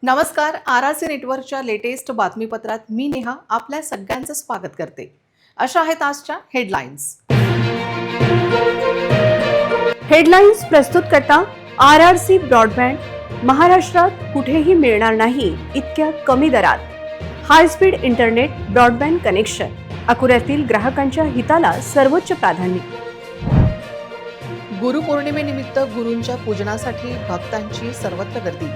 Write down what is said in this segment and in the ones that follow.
नमस्कार. आर.आर.सी नेटवर्कच्या लेटेस्ट बातमीपत्रात मी नेहा आपल्या सगळ्यांचं स्वागत करते. अशा आहेत आजच्या हेडलाईन्स. हेडलाईन्स प्रस्तुत करता आर.आर.सी ब्रॉडबँड. महाराष्ट्रात कुठेही मिळणार नाही इतक्या कमी दरात high speed internet broadband connection. अकोल्यातील ग्राहकांच्या हिताला सर्वोच्च प्राधान्य. गुरुपौर्णिमेनिमित्त गुरूंच्या पूजनासाठी भक्तांची सर्वत्र गर्दी.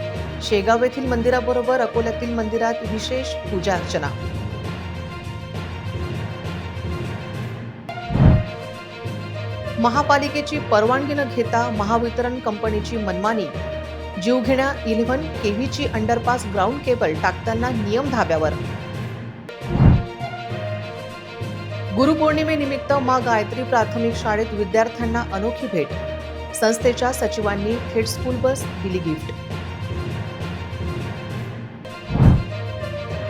शेगाव येथील मंदिराबरोबर अकोल्यातील मंदिरात विशेष पूजा अर्चना. महापालिकेची परवानगी न घेता महावितरण कंपनीची मनमानी. जीवघेण्या 11 केव्हीची अंडरपास ग्राउंड केबल टाकताना नियम धाब्यावर. गुरुपौर्णिमेनिमित्त मा गायत्री प्राथमिक शाळेत विद्यार्थ्यांना अनोखी भेट. संस्थेच्या सचिवांनी थेट स्कूल बस दिली गिफ्ट.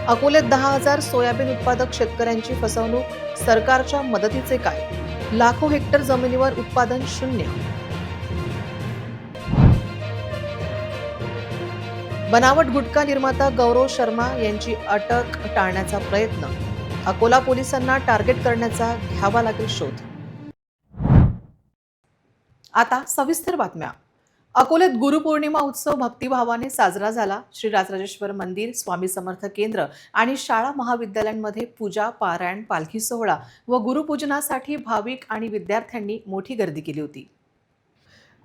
अकोल्यात 10,000 सोयाबीन उत्पादक शेतकऱ्यांची फसवणूक. सरकारच्या मदतीचे काय? लाखो हेक्टर जमिनीवर उत्पादन शून्य. बनावट गुटखा निर्माता गौरव शर्मा यांची अटक टाळण्याचा प्रयत्न. अकोला पोलिसांना टार्गेट करण्याचा घ्यावा लागेल शोध. आता सविस्तर बातम्या. अकोल्यात गुरुपौर्णिमा उत्सव भक्तिभावाने साजरा झाला. श्री राजराजेश्वर मंदिर, स्वामी समर्थ केंद्र आणि शाळा महाविद्यालयांमध्ये पूजा, पारायण, पालखी सोहळा व गुरुपूजनासाठी भाविक आणि विद्यार्थ्यांनी मोठी गर्दी केली होती.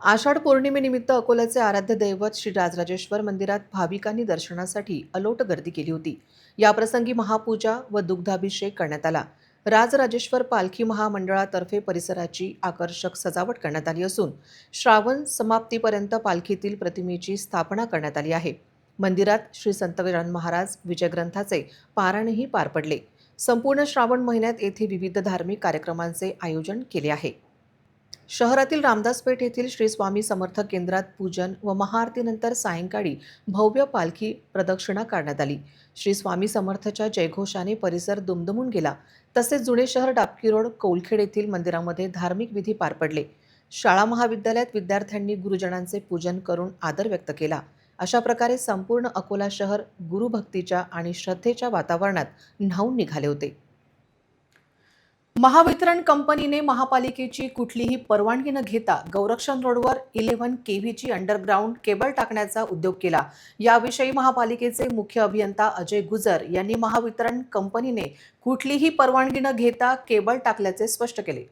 आषाढ पौर्णिमेनिमित्त अकोल्याचे आराध्य दैवत श्री राजराजेश्वर मंदिरात भाविकांनी दर्शनासाठी अलोट गर्दी केली होती. याप्रसंगी महापूजा व दुग्धाभिषेक करण्यात आला. राजराजेश्वर पालखी महामंडळातर्फे परिसराची आकर्षक सजावट करण्यात आली असून श्रावण समाप्तीपर्यंत पालखीतील प्रतिमेची स्थापना करण्यात आली आहे. मंदिरात श्री संत गजानन महाराज विजय ग्रंथाचे पारायणही पार पडले. संपूर्ण श्रावण महिन्यात येथे विविध धार्मिक कार्यक्रमांचे आयोजन केले आहे. शहरातील रामदासपेठ येथील श्री स्वामी समर्थ केंद्रात पूजन व महाआरतीनंतर सायंकाळी भव्य पालखी प्रदक्षिणा करण्यात आली. श्री स्वामी समर्थच्या जयघोषाने परिसर दुमदुमून गेला. तसेच जुने शहर, डाबकी रोड, कौलखेड येथील मंदिरामध्ये धार्मिक विधी पार पडले. शाळा महाविद्यालयात विद्यार्थ्यांनी गुरुजनांचे पूजन करून आदर व्यक्त केला. अशा प्रकारे संपूर्ण अकोला शहर गुरुभक्तीच्या आणि श्रद्धेच्या वातावरणात न्हाऊन निघाले होते. महावितरण कंपनीने महापालिकेची कुठलीही परवानगी न घेता गौरक्षण रोडवर 11 केव्हीची अंडरग्राउंड केबल टाकण्याचा उद्योग केला. याविषयी महापालिकेचे मुख्य अभियंता अजय गुजर यांनी महावितरण कंपनीने कुठलीही परवानगी न घेता केबल टाकल्याचे स्पष्ट केले.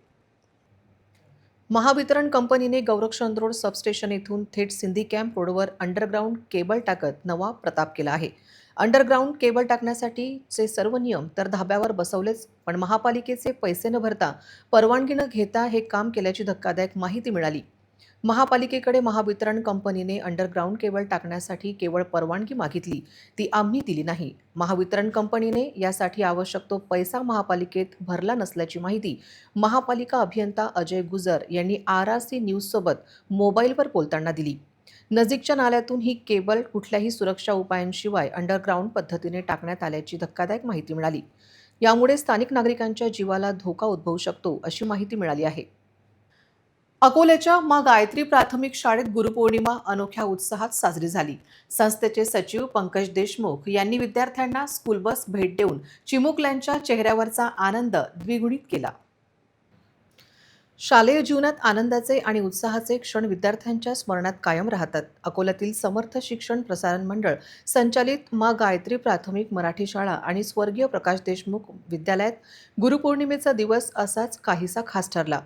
महावितरण कंपनीने गौरक्षण रोड सबस्टेशन येथून थेट सिंधी कॅम्प रोडवर अंडरग्राउंड केबल टाकत नवा प्रताप केला आहे. अंडरग्राउंड केबल टाकण्यासाठीचे सर्व नियम तर धाब्यावर बसवलेच, पण महापालिकेचे पैसे न भरता, परवानगी न घेता हे काम केल्याची धक्कादायक माहिती मिळाली. महापालिकेकडे महावितरण कंपनीने अंडरग्राउंड केबल टाकण्यासाठी केवळ परवानगी मागितली, ती आम्ही दिली नाही. महावितरण कंपनीने यासाठी आवश्यक तो पैसा महापालिकेत भरला नसल्याची माहिती महापालिका अभियंता अजय गुजर यांनी आर.आर.सी न्यूजसोबत मोबाईलवर बोलताना दिली. नजीकच्या नाल्यातून ही केबल कुठल्याही सुरक्षा उपायांशिवाय अंडरग्राउंड पद्धतीने टाकण्यात आल्याची धक्कादायक माहिती मिळाली. यामुळे स्थानिक नागरिकांच्या जीवाला धोका उद्भवू शकतो अशी माहिती मिळाली आहे. अकोल्याच्या मा गायत्री प्राथमिक शाळेत गुरुपौर्णिमा अनोख्या उत्साहात साजरी झाली. संस्थेचे सचिव पंकज देशमुख यांनी विद्यार्थ्यांना स्कूल बस भेट देऊन चिमुकल्यांच्या चेहऱ्यावरचा आनंद द्विगुणित केला. शालेय जीवनात आनंदाचे आणि उत्साहाचे क्षण विद्यार्थ्यांच्या स्मरणात कायम राहतात. अकोल्यातील समर्थ शिक्षण प्रसारण मंडळ संचालित मा गायत्री प्राथमिक मराठी शाळा आणि स्वर्गीय प्रकाश देशमुख विद्यालयात गुरुपौर्णिमेचा दिवस असाच काहीसा खास ठरला.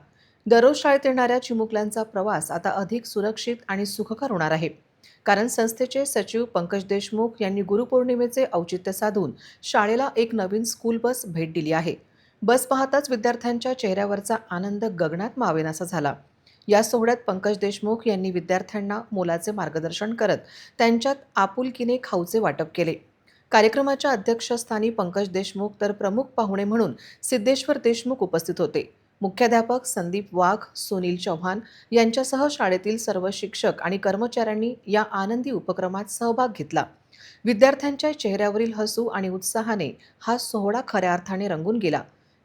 दररोज शाळेत येणाऱ्या चिमुकल्यांचा प्रवास आता अधिक सुरक्षित आणि सुखकर होणार आहे. कारण संस्थेचे सचिव पंकज देशमुख यांनी गुरुपौर्णिमेचे औचित्य साधून शाळेला एक नवीन स्कूल बस भेट दिली आहे. बस पाहताच विद्यार्थ्यांच्या चेहऱ्यावरचा आनंद गगनात मावेनासा झाला. या सोहळ्यात पंकज देशमुख यांनी विद्यार्थ्यांना मोलाचे मार्गदर्शन करत त्यांच्यात आपुलकीने खाऊचे वाटप केले. कार्यक्रमाच्या अध्यक्षस्थानी पंकज देशमुख तर प्रमुख पाहुणे म्हणून सिद्धेश्वर देशमुख उपस्थित होते. मुख्याध्यापक संदीप वाघ, सुनील चव्हाण यांच्यासह शाळेतील सर्व शिक्षक आणि कर्मचाऱ्यांनी या आनंदी उपक्रमात सहभाग घेतला. विद्यार्थ्यांच्या चेहऱ्यावरील हसू आणि उत्साहाने हा सोहळा खऱ्या अर्थाने रंगून गेला.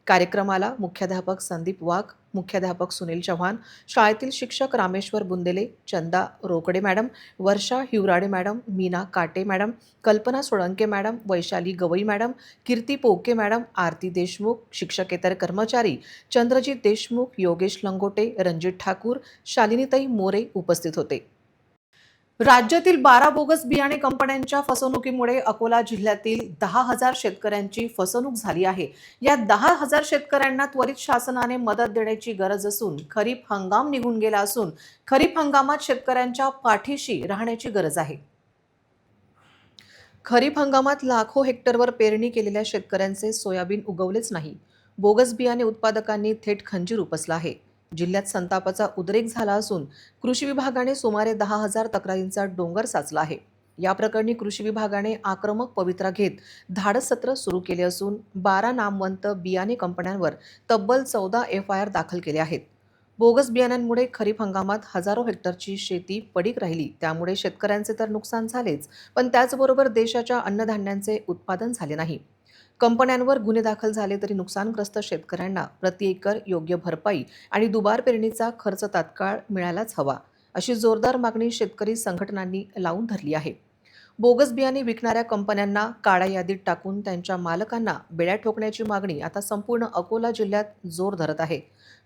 कार्यक्रमाला मुख्याध्यापक संदीप वाघ, मुख्याध्यापक सुनील चव्हाण, शाळेतील शिक्षक रामेश्वर बुंदेले, चंदा रोकडे मॅडम, वर्षा हिवराडे मॅडम, मीना काटे मॅडम, कल्पना सोळंके मॅडम, वैशाली गवई मॅडम, कीर्ती पोके मॅडम, आरती देशमुख, शिक्षकेतर कर्मचारी चंद्रजीत देशमुख, योगेश लंगोटे, रणजित ठाकूर, शालिनीताई मोरे उपस्थित होते. राज्यातील 12 बोगस बियाणे कंपन्यांच्या फसवणुकीमुळे अकोला जिल्ह्यातील 10,000 शेतकऱ्यांची फसवणूक झाली आहे. या 10,000 शेतकऱ्यांना त्वरित शासनाने मदत देण्याची गरज असून खरीप हंगाम निघून गेला असून खरीप हंगामात शेतकऱ्यांच्या पाठीशी राहण्याची गरज आहे. खरीप हंगामात लाखो हेक्टरवर पेरणी केलेल्या शेतकऱ्यांचे सोयाबीन उगवलेच नाही. बोगस बियाणे उत्पादकांनी थेट खंजीर उपसला आहे. जिल्ह्यात संतापाचा उद्रेक झाला असून कृषी विभागाने सुमारे 10,000 तक्रारींचा डोंगर साचला आहे. या प्रकरणी कृषी विभागाने आक्रमक पवित्रा घेत धाडस सत्र सुरू केले असून 12 नामवंत बियाणे कंपन्यांवर तब्बल 14 FIR दाखल केले आहेत. बोगस बियाण्यांमुळे खरीप हंगामात हजारो हेक्टरची शेती पडीक राहिली. त्यामुळे शेतकऱ्यांचे तर नुकसान झालेच, पण त्याचबरोबर देशाच्या अन्नधान्यांचे उत्पादन झाले नाही. कंपन्यांवर गुन्हे दाखल झाले तरी नुकसानग्रस्त शेतकऱ्यांना प्रति एकर योग्य भरपाई आणि दुबार पेरणीचा खर्च तात्काळ मिळायलाच हवा, अशी जोरदार मागणी शेतकरी संघटनांनी लावून धरली आहे. बोगस बियाणे विकणाऱ्या कंपन्यांना काळ्या यादीत टाकून त्यांच्या मालकांना बेड्या ठोकण्याची मागणी आता संपूर्ण अकोला जिल्ह्यात जोर धरत आहे.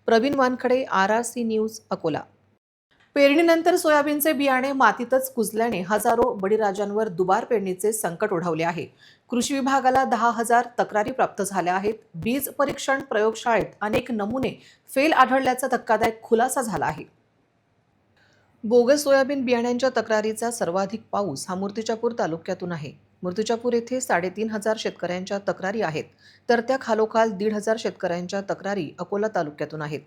Praveen Wankhade, RRC news, Akola. पेरणीनंतर सोयाबीनचे बियाणे मातीतच कुजल्याने हजारो बळीराजांवर दुबार पेरणीचे संकट ओढवले आहे. कृषी विभागाला 10,000 तक्रारी प्राप्त झाल्या आहेत. बीज परीक्षण प्रयोगशाळेत अनेक नमुने फेल आढळल्याचा धक्कादायक खुलासा झाला आहे. बोगस सोयाबीन बियाण्यांच्या तक्रारीचा सर्वाधिक पाऊस हा मूर्तिजापूर तालुक्यातून आहे. मूर्तिजापूर येथे 3,500 शेतकऱ्यांच्या तक्रारी आहेत, तर त्या खालोखाल 1,500 शेतकऱ्यांच्या तक्रारी अकोला तालुक्यातून आहेत.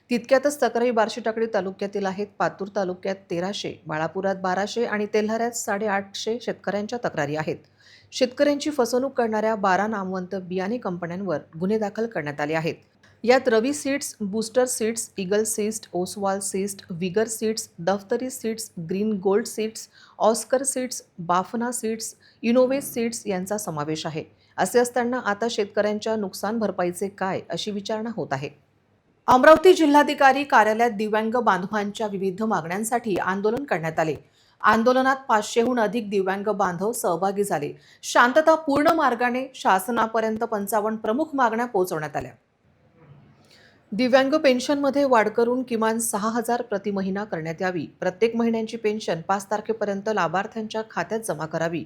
तितक्यातच तक्रारी बार्शीटाकळी तालुक्यातील आहेत. पातूर तालुक्यात 1,300, बाळापुरात 1,200 आणि तेल्हाऱ्यात 850 शेतकऱ्यांच्या तक्रारी आहेत. शेतकऱ्यांची फसवणूक करणाऱ्या 12 नामवंत बियाणे कंपन्यांवर गुन्हे दाखल करण्यात आले आहेत. यात Ravi seeds, booster seeds, eagle seeds, Oswal seeds, vigour seeds, Daftari seeds, green gold seeds, Oscar seeds, Bafna seeds, इनोवेस सीड्स यांचा समावेश आहे. असे असताना आता शेतकऱ्यांच्या नुकसान भरपाईचे काय, अशी विचारणा होत आहे. अमरावती जिल्हाधिकारी कार्यालयात दिव्यांग बांधवांच्या विविध मागण्यांसाठी आंदोलन करण्यात आले. आंदोलनात 500हून अधिक दिव्यांग बांधव सहभागी झाले. शांततापूर्ण मार्गाने शासनापर्यंत 55 प्रमुख मागण्या पोहोचवण्यात आल्या. दिव्यांग पेन्शनमध्ये वाढ करून किमान 6,000 प्रति महिना करण्यात यावी. प्रत्येक महिन्यांची पेन्शन 5 तारखेपर्यंत लाभार्थ्यांच्या खात्यात जमा करावी.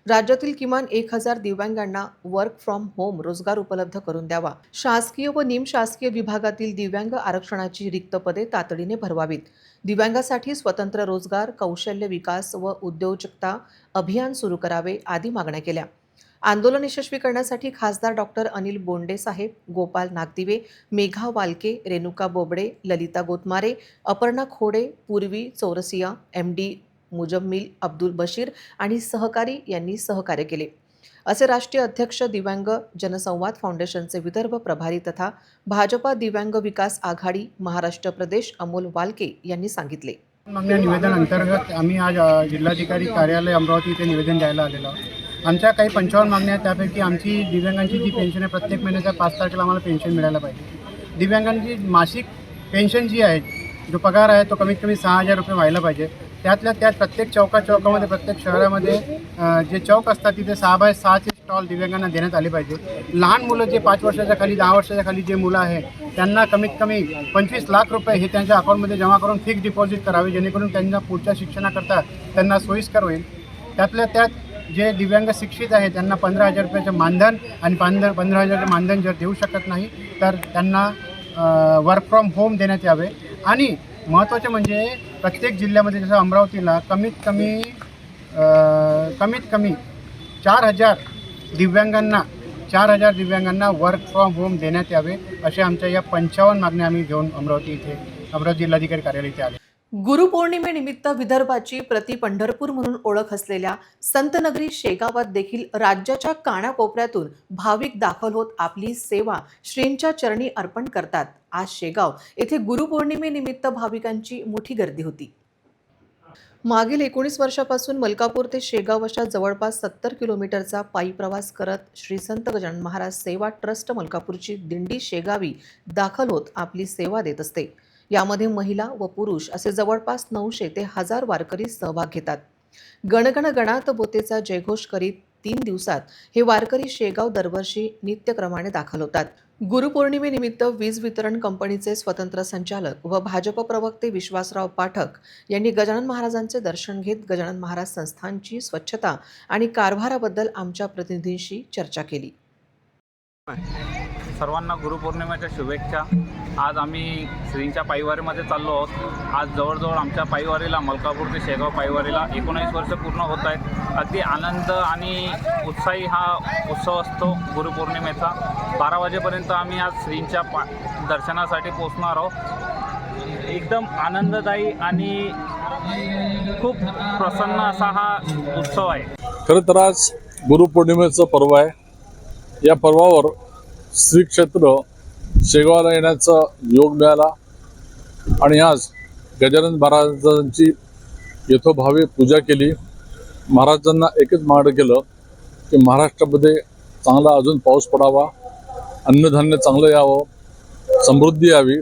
राज्यातील किमान 1,000 दिव्यांगांना वर्क फ्रॉम होम रोजगार उपलब्ध करून द्यावा. शासकीय व निमशासकीय विभागातील दिव्यांग आरक्षणाची रिक्त पदे तातडीने भरवावीत. दिव्यांगासाठी स्वतंत्र रोजगार, कौशल्य विकास व उद्योजकता अभियान सुरू करावे आदी मागण्या केल्या. आंदोलन यशस्वी करण्यासाठी खासदार डॉक्टर अनिल बोंडे साहेब, गोपाल नागदिवे, मेघा वालके, रेणुका बोबडे, ललिता गोतमारे, अपर्णा खोडे, पूर्वी चौरसिया, MD मुजम्मिल अब्दुल बशीर आणि सहकारी यांनी सहकार्य केले, असे राष्ट्रीय अध्यक्ष दिव्यांग जनसंवाद फाउंडेशनचे विदर्भ प्रभारी तथा भाजपा दिव्यांग विकास आघाडी महाराष्ट्र प्रदेश अमोल वालके यांनी सांगितले. मागण्या निवेदन अंतर्गत आम्ही आज जिल्हाधिकारी कार्यालय अमरावती इथे निवेदन द्यायला आलेलो आहोत. आमच्या काही 55 मागण्या आहेत. त्यापैकी आमची दिव्यांगांची जी पेन्शन आहे, प्रत्येक महिन्याच्या 5 तारखेला आम्हाला पेन्शन मिळायला पाहिजे. दिव्यांगांची मासिक पेन्शन जी आहे, जो पगार आहे तो कमीत कमी 6,000 रुपये व्हायला पाहिजे. त्यातल्या त्यात प्रत्येक चौकामध्ये प्रत्येक शहरामध्ये जे चौक असतात तिथे 6x6चे स्टॉल दिव्यांगांना देण्यात आले पाहिजे. लहान मुलं जे 5 वर्षाच्या खाली 10 वर्षाच्या खाली जे मुलं आहे त्यांना कमीत कमी 25 लाख रुपये हे त्यांच्या अकाउंटमध्ये जमा करून फिक्स डिपॉझिट करावे, जेणेकरून त्यांना पुढच्या शिक्षणाकरता त्यांना सोयीस्कर होईल. त्यातल्या त्यात जे दिव्यांग शिक्षित आहे त्यांना 15,000 रुपयाचं मानधन आणि 15,000 मानधन जर देऊ शकत नाही तर त्यांना वर्क फ्रॉम होम देण्यात यावे. आणि महत्त्वाचे म्हणजे प्रत्येक जिल्ह्यामध्ये जसं अमरावतीला कमीत कमी 4,000 दिव्यांगांना वर्क फ्रॉम होम देण्यात यावे, अशा आमच्या या 55 मागण्या आम्ही घेऊन अमरावती जिल्हाधिकारी कार्यालय इथे आले. गुरुपौर्णिमेनिमित्त विदर्भाची प्रति पंढरपूर म्हणून ओळख असलेल्या संतनगरी शेगावात देखील राज्याच्या कानाकोपऱ्यातून भाविक दाखल होत आपली सेवा श्रींच्या चरणी अर्पण करतात. आज शेगाव येथे गुरुपौर्णिमेनिमित्त भाविकांची मोठी गर्दी होती. मागील 19 वर्षापासून मलकापूर ते शेगाव अशा जवळपास 70 किलोमीटरचा पायी प्रवास करत श्री संत गजानन महाराज सेवा ट्रस्ट मलकापूरची दिंडी शेगावी दाखल होत आपली सेवा देत असते। यामध्ये महिला व पुरुष असे जवळपास 900 ते 1000 वारकरी सहभाग घेतात। गणगण गणात बोतेचा जयघोष करीत 3 दिवसात हे वारकरी शेगाव दरवर्षी नित्यक्रमाने दाखल होतात। गुरुपौर्णिमेनिमित्त वीज वितरण कंपनीचे स्वतंत्र संचालक व भाजप प्रवक्ते विश्वासराव पाठक यांनी गजानन महाराजांचे दर्शन घेत गजानन महाराज संस्थानची स्वच्छता आणि कारभाराबद्दल आमच्या प्रतिनिधींशी चर्चा केली। सर्वांना गुरुपौर्णिमेच्या शुभेच्छा। आज आम्ही श्रींच्या पायवारीमध्ये चाललो आहोत। आज जवळजवळ आमच्या पायवारीला मलकापूर ते शेगाव पायवारीला 19 वर्ष पूर्ण होत आहेत। अगदी आनंद आणि उत्साही हा उत्सव असतो गुरुपौर्णिमेचा। 12 वाजेपर्यंत आम्ही आज श्रींच्या दर्शनासाठी पोहोचणार आहोत। एकदम आनंददायी आणि खूप प्रसन्न असा हा उत्सव आहे। खरं तर आज गुरुपौर्णिमेचं पर्व आहे। या पर्वावर श्री क्षेत्र शेगावला येण्याचा योग मिळाला आणि आज गजानन महाराजांची यथोभावे पूजा केली। महाराजांना एकच मागणं केलं की महाराष्ट्रामध्ये चांगला अजून पाऊस पडावा, अन्नधान्य चांगलं यावं, समृद्धी यावी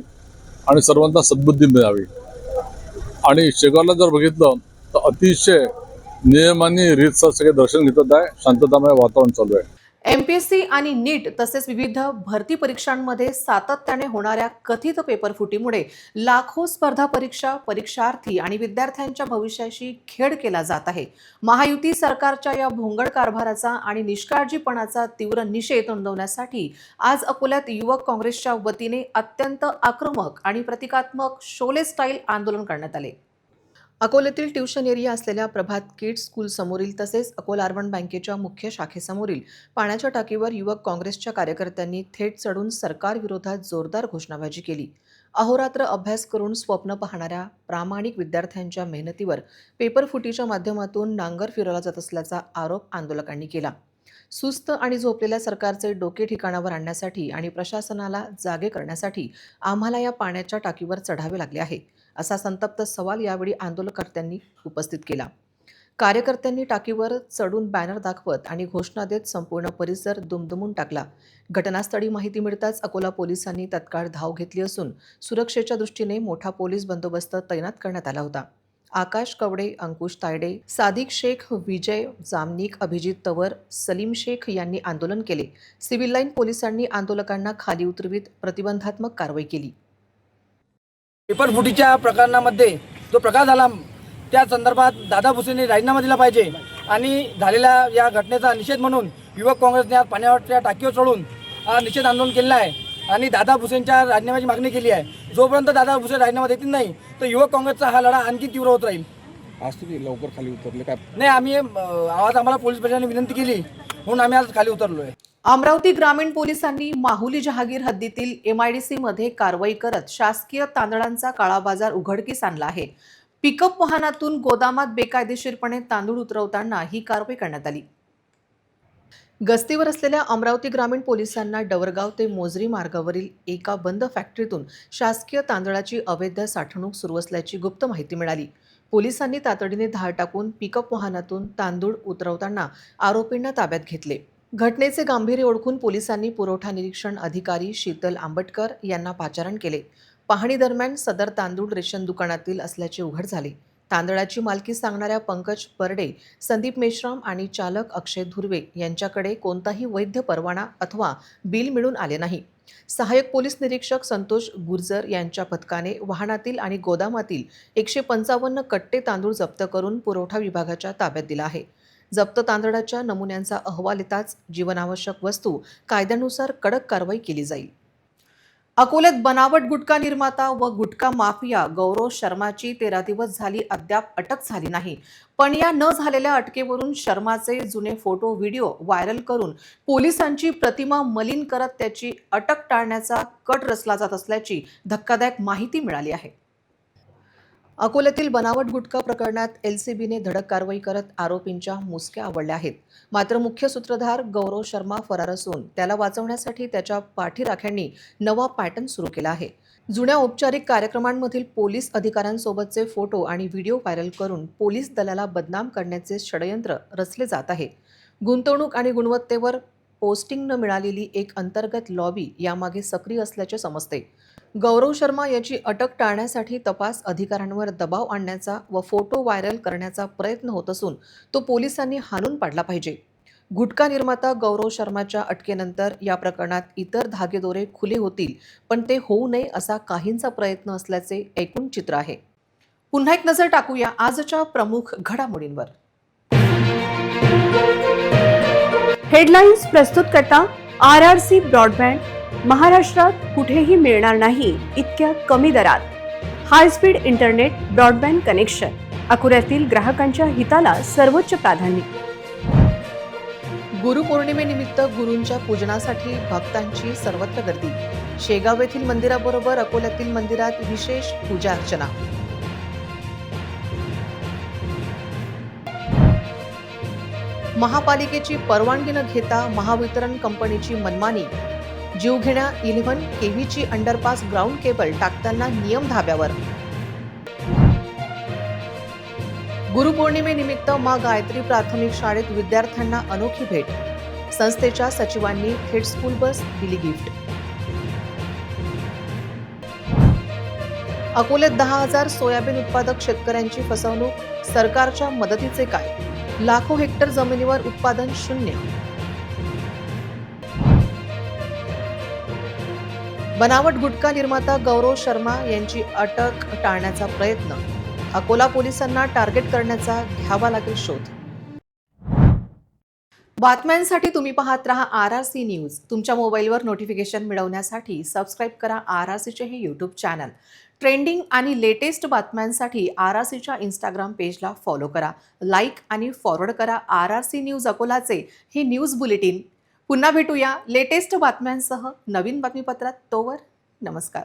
आणि सर्वांना सद्बुद्धी मिळावी। आणि शेगावला जर बघितलं तर अतिशय नियमाने रीतसर सगळे दर्शन घेतात आहे। शांततामय वातावरण चालू आहे। एमपीएससी आणि नीट तसेच विविध भरती परीक्षांमध्ये सातत्याने होणाऱ्या कथित पेपरफुटीमुळे लाखो स्पर्धा परीक्षार्थी आणि विद्यार्थ्यांच्या भविष्याशी खेळ केला जात आहे। महायुती सरकारच्या या भोंगळ कारभाराचा आणि निष्काळजीपणाचा तीव्र निषेध नोंदवण्यासाठी आज अकोल्यात युवक काँग्रेसच्या वतीने अत्यंत आक्रमक आणि प्रतिकात्मक शोले स्टाईल आंदोलन करण्यात आले। अकोल्यातील ट्युशन एरिया असलेल्या प्रभात किड्स स्कूल समोरील तसेच अकोला अर्बन बँकेच्या मुख्य शाखेसमोरील पाण्याच्या टाकीवर युवक काँग्रेसच्या कार्यकर्त्यांनी थेट चढून सरकारविरोधात जोरदार घोषणाबाजी केली। अहोरात्र अभ्यास करून स्वप्न पाहणाऱ्या प्रामाणिक विद्यार्थ्यांच्या मेहनतीवर पेपरफुटीच्या माध्यमातून नांगर फिरवला जात असल्याचा आरोप आंदोलकांनी केला। सुस्त आणि झोपलेल्या सरकारचे डोके ठिकाणावर आणण्यासाठी आणि प्रशासनाला जागे करण्यासाठी आम्हाला या पाण्याच्या टाकीवर चढावे लागले आहे, असा संतप्त सवाल यावेळी आंदोलनकर्त्यांनी उपस्थित केला। कार्यकर्त्यांनी टाकीवर चढून बॅनर दाखवत आणि घोषणा देत संपूर्ण परिसर दुमदुमून टाकला। घटनास्थळी माहिती मिळताच अकोला पोलिसांनी तत्काळ धाव घेतली असून सुरक्षेच्या दृष्टीने मोठा पोलीस बंदोबस्त तैनात करण्यात आला होता। आकाश कवडे, अंकुश तायडे, सादिक शेख, विजय जामनिक, अभिजित तवर, सलीम शेख यांनी आंदोलन केले। सिव्हिल लाईन पोलिसांनी आंदोलकांना खाली उतरवित प्रतिबंधात्मक कारवाई केली। पेपरफुटीच्या प्रकरणामध्ये जो प्रकार झाला त्या संदर्भात दादा भुसेंनी राजीनामा दिला पाहिजे आणि झालेल्या या घटनेचा निषेध म्हणून युवक काँग्रेसने आज पाण्याच्या टाकीवर चढून निषेध आंदोलन केलं आहे आणि दादा भुसेंच्या राजीनाम्याची मागणी केली आहे। जोपर्यंत दादा भुसे राजीनामा देतील नाही तर युवक काँग्रेसचा हा लढा आणखी तीव्र होत राहील। आज तुम्ही लवकर खाली उतरले काय? नाही, आम्हाला पोलीस प्रशासनाने विनंती केली म्हणून आम्ही आज खाली उतरलो आहे। अमरावती ग्रामीण पोलिसांनी माहुली जहागीर हद्दीतील MIDC मध्ये कारवाई करत शासकीय तांदळांचा काळा बाजार उघडकीस आणला आहे। पिकअप वाहनातून गोदामात बेकायदेशीरपणे तांदूळ उतरवताना ही कारवाई करण्यात आली। गस्तीवर असलेल्या अमरावती ग्रामीण पोलिसांना डवरगाव ते मोजरी मार्गावरील एका बंद फॅक्टरीतून शासकीय तांदळाची अवैध साठवणूक सुरू असल्याची गुप्त माहिती मिळाली। पोलिसांनी तातडीने धाड टाकून पिकअप वाहनातून तांदूळ उतरवताना आरोपींना ताब्यात घेतले। घटनेचे गांभीर्य ओळखून पोलिसांनी पुरवठा निरीक्षण अधिकारी शीतल आंबटकर यांना पाचारण केले। पाहणी दरम्यान सदर तांदूळ रेशन दुकानातील असल्याचे उघड झाले। तांदळाची मालकी सांगणाऱ्या पंकज परडे, संदीप मेश्राम आणि चालक अक्षय धुर्वे यांच्याकडे कोणताही वैध परवाना अथवा बिल मिळून आले नाही। सहाय्यक पोलीस निरीक्षक संतोष गुर्जर यांच्या पथकाने वाहनातील आणि गोदामातील 155 कट्टे तांदूळ जप्त करून पुरवठा विभागाच्या ताब्यात दिला आहे। जप्त तांदळाच्या नमुन्यांचा अहवाल येताच जीवनावश्यक वस्तू कायद्यानुसार कडक कारवाई केली जाईल। अकोल्यात बनावट गुटखा निर्माता व गुटखा माफिया गौरव शर्माची 13 दिवस झाली अद्याप अटक झाली नाही। पण या न झालेल्या अटकेवरून शर्माचे जुने फोटो व्हिडिओ व्हायरल करून पोलिसांची प्रतिमा मलिन करत त्याची अटक टाळण्याचा कट रचला जात असल्याची धक्कादायक माहिती मिळाली आहे। अकोल्यातील बनावट गुटखा प्रकरणात LCBने धडक कारवाई करत आरोपींच्या मुसक्या आवळल्या आहेत। मात्र मुख्य सूत्रधार गौरव शर्मा फरार असून त्याला वाचवण्यासाठी त्याच्या पाठीराख्यांनी नवा पॅटर्न सुरू केला आहे। जुन्या औपचारिक कार्यक्रमांमधील पोलीस अधिकाऱ्यांसोबतचे फोटो आणि व्हिडिओ व्हायरल करून पोलीस दलाला बदनाम करण्याचे षडयंत्र रचले जात आहे. गुंतवणूक आणि गुणवत्तेवर पोस्टिंग न मिळालेली एक अंतर्गत लॉबी यामागे सक्रिय असल्याचे समजते. गौरव शर्मा याची अटक टाळण्यासाठी तपास अधिकाऱ्यांवर दबाव आणण्याचा व फोटो व्हायरल करण्याचा प्रयत्न होत असून तो पोलिसांनी हाणून पाडला पाहिजे. गुटखा निर्माता गौरव शर्माच्या अटकेनंतर या प्रकरणात इतर धागेदोरे खुले होतील, पण ते होऊ नये असा काहींचा प्रयत्न असल्याचे एकूण चित्र आहे. पुन्हा एक नजर टाकूया आजच्या प्रमुख घडामोडींवर. हेडलाईन्स प्रस्तुत करता RRC ब्रॉडबँड. महाराष्ट्रात कुठेही मिळणार नाही इतक्या कमी दरात high speed internet broadband connection. अकोल्यातील ग्राहकांच्या हिताला सर्वोच्च प्राधान्य. गुरुपौर्णिमेनिमित्त गुरूंच्या पूजनासाठी भक्तांची सर्वत्र गर्दी. शेगाव येथील मंदिराबरोबर अकोल्यातील मंदिरात विशेष पूजा अर्चना. महापालिकेची परवानगी न घेता महावितरण कंपनीची मनमानी. जीवघेण्या 11 केव्हीची अंडरपास ग्राउंड केबल टाकताना नियम धाब्यावर. गुरुपौर्णिमेनिमित्त माँ गायत्री प्राथमिक शाळेत विद्यार्थ्यांना अनोखी भेट. संस्थेच्या सचिवांनी थेट स्कूल बस दिली गिफ्ट. अकोल्यात 10,000 सोयाबीन उत्पादक शेतकऱ्यांची फसवणूक. सरकारच्या मदतीचे काय? लाखो हेक्टर जमिनीवर उत्पादन शून्य. बनावट गुटखा निर्माता गौरव शर्मा यांची अटक टाळण्याचा प्रयत्न. अकोला पोलिसांना टार्गेट करण्याचा घ्यावा लागेल शोध. बातम्यांसाठी तुम्ही पाहत रहा RRC न्यूज. तुमच्या मोबाईलवर नोटिफिकेशन मिळवण्यासाठी सबस्क्राईब करा RRCचे हे यूट्यूब चॅनल. ट्रेंडिंग आणि लेटेस्ट बातम्यांसाठी RRCच्या इंस्टाग्राम पेजला फॉलो करा. लाईक आणि फॉरवर्ड करा RRC न्यूज अकोलाचे हे न्यूज बुलेटिन. पुन्हा भेटूया लेटेस्ट बातम्यांसह नवीन बातमीपत्रात. तोवर नमस्कार.